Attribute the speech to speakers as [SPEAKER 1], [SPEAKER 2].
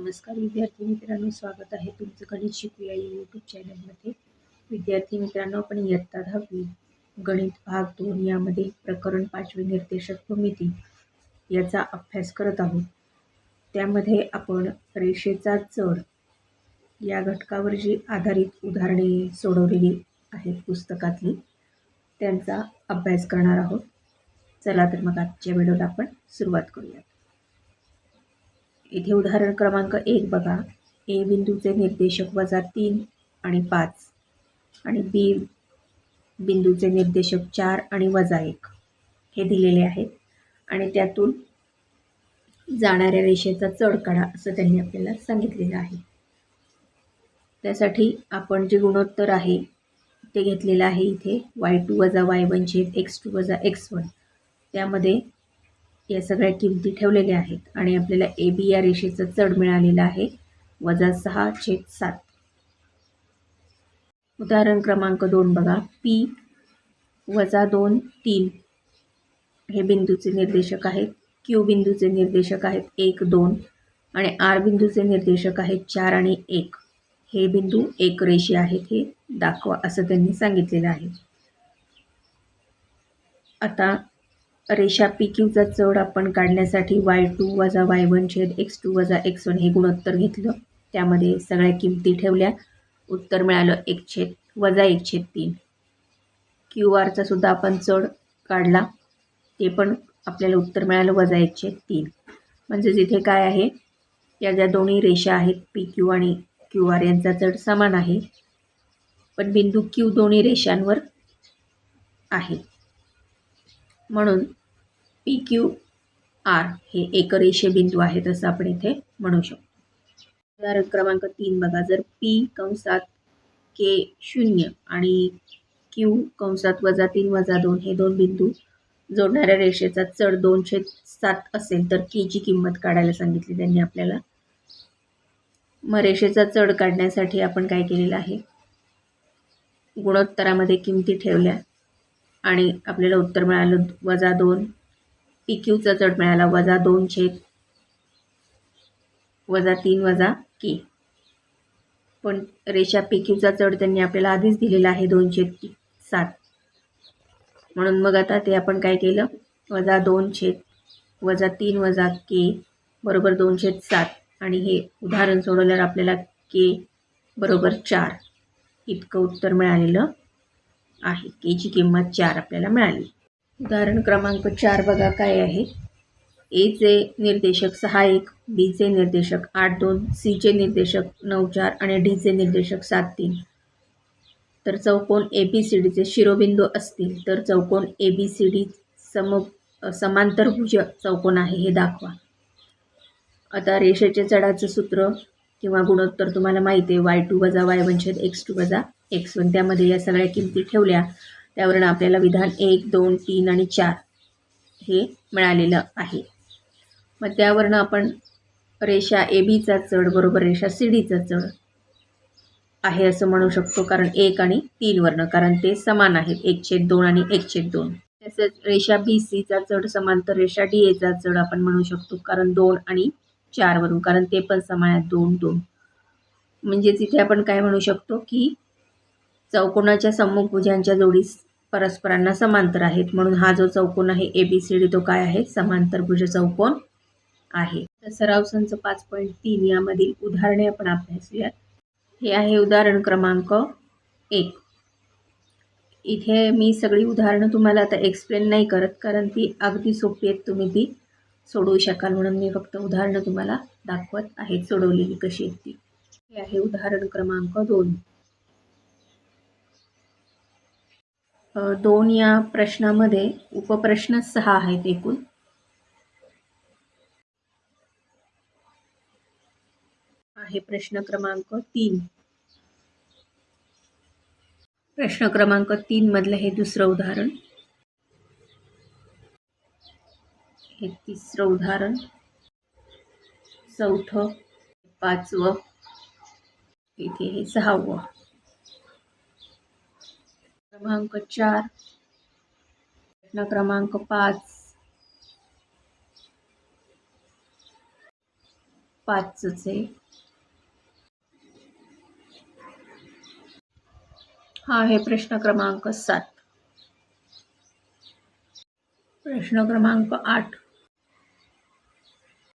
[SPEAKER 1] नमस्कार विद्यार्थी मित्रांनो, स्वागत आहे तुमचं गणित शिकूया या यूट्यूब चॅनलमध्ये. विद्यार्थी मित्रांनो, आपण इयत्ता 10वी गणित भाग 2 यामध्ये प्रकरण 5वे निर्देशक व मिती याचा अभ्यास करत आहोत. त्यामध्ये आपण रेषेचा चढ या घटकावर जी आधारित उदाहरणे सोडवलेली आहेत पुस्तकातली, त्यांचा अभ्यास करणार आहोत. चला तर मग आजच्या व्हिडिओला आपण सुरुवात करूया. इथे उदाहरण क्रमांक 1 बघा. ए बिंदूचे निर्देशक -3 आणि 5 आणि बी बिंदूचे निर्देशक 4 आणि -1 हे दिलेले आहेत आणि त्यातून जाणाऱ्या रेषेचा चढ काढा असं त्यांनी आपल्याला सांगितलेलं आहे. त्यासाठी आपण जे गुणोत्तर आहे ते घेतलेलं आहे. इथे y2 - y1 छेद x2 - x1 त्यामध्ये या सगळ्या किमती ठेवलेल्या आहेत आणि आपल्याला ए बी या रेषेचं चढ मिळालेलं आहे -6/7. उदाहरण क्रमांक 2 बघा. P - 2 3 हे बिंदूचे निर्देशक आहेत. Q बिंदूचे निर्देशक आहेत 1 2 आणि R बिंदूचे निर्देशक आहेत 4 आणि 1. हे बिंदू एक रेषीय आहेत हे दाखवा असं त्यांनी सांगितलेलं आहे. आता रेषा PQचा चढ आपण काढण्यासाठी y2 - y1 छेद x2 - x1 हे गुणोत्तर घेतलं. त्यामध्ये सगळ्या किमती ठेवल्या. उत्तर मिळालं 1/-1/3. QR सुद्धा आपण चढ काढला, ते पण आपल्याला उत्तर मिळालं -1/3. म्हणजे इथे काय आहे, या ज्या दोन्ही रेषा आहेत PQ आणि QR यांचा चढ समान आहे, पण बिंदू Q दोन्ही रेषांवर आहे म्हणून PQR हे एकरेषीय बिंदू आहेत असं आपण इथे म्हणू शकतो. उदाहरण क्रमांक 3 बघा. जर P कंसात K0 आणि Q कंसात -3 - 2 हे दोन बिंदू जोडणाऱ्या रेषेचा चढ 2/7 असेल तर K ची किंमत काढायला सांगितली त्यांनी आपल्याला. मग रेषेचा चढ काढण्यासाठी आपण काय केलेलं आहे, गुणोत्तरामध्ये किमती ठेवल्या आणि आपल्याला उत्तर मिळालं -2. PQचा चढ मिळाला -2 छेद -3 K. पण रेषा PQचा चढ त्यांनी आपल्याला आधीच दिलेला आहे 2/7. म्हणून मग आता ते आपण काय केलं, -2 छेद -3 K बरोबर 2/7 आणि हे उदाहरण सोडवल्यावर आपल्याला K बरोबर 4 इतकं उत्तर मिळालेलं आहे. K ची किंमत 4 आपल्याला मिळाली. उदाहरण क्रमांक 4 बघा काय आहे. ए चे निर्देशक 6-1, बी चे निर्देशक 8-2, सी चे निर्देशक 9-4 आणि डी चे निर्देशक 7-3. तर चौकोन ABCDचे शिरोबिंदू असतील तर चौकोन ABCD समांतरभुज चौकोन आहे हे दाखवा. आता रेषेचे चढाचं सूत्र किंवा गुणोत्तर तुम्हाला माहिती आहे, y2 - y1 छेद x2 - x1. त्यामध्ये या सगळ्या किमती ठेवल्या, त्यावरून आपल्याला विधान 1 2 3 आणि 4 हे मिळालेलं आहे. मग त्यावरून आपण रेषा ABचा चढ बरोबर रेषा CDचा चढ आहे असं म्हणू शकतो, कारण 1 आणि 3 वर्ण, कारण ते समान आहेत 1/2 आणि 1/2. तसंच रेषा BCचा चढ समांतर रेषा DAचा चढ आपण म्हणू शकतो, कारण 2 आणि 4 वरून, कारण ते पण समान आहेत 2 2. म्हणजेच इथे आपण काय म्हणू शकतो की चौकोनाच्या सम्मुखभुजांच्या जोडी परस्परांना समांतर आहेत, म्हणून हा जो चौकोन आहे ABCD तो काय आहे, समांतरभुज चौकोन आहे. तर सराव संच 5.3 यामधील उदाहरणे आपण अभ्यासूयात. हे आहे उदाहरण क्रमांक 1. इथे मी सगळी उदाहरणं तुम्हाला आता एक्सप्लेन नाही करत, कारण ती अगदी सोपी आहेत, तुम्ही ती सोडवू शकाल, म्हणून मी फक्त उदाहरणं तुम्हाला दाखवत आहे सोडवलेली कशी आहेत ती. हे आहे उदाहरण क्रमांक 2. 2 या प्रश्नामध्ये उपप्रश्न 6 आहेत एकूण. आहे प्रश्न क्रमांक 3. प्रश्न क्रमांक 3 मधलं हे दुसरं उदाहरण, हे तिसरं उदाहरण, चौथं, 5वं, इथे हे 6वं. क्रमांक 4, प्रश्न क्रमांक 5, 5च आहे. हा आहे प्रश्न क्रमांक 7. प्रश्न क्रमांक 8.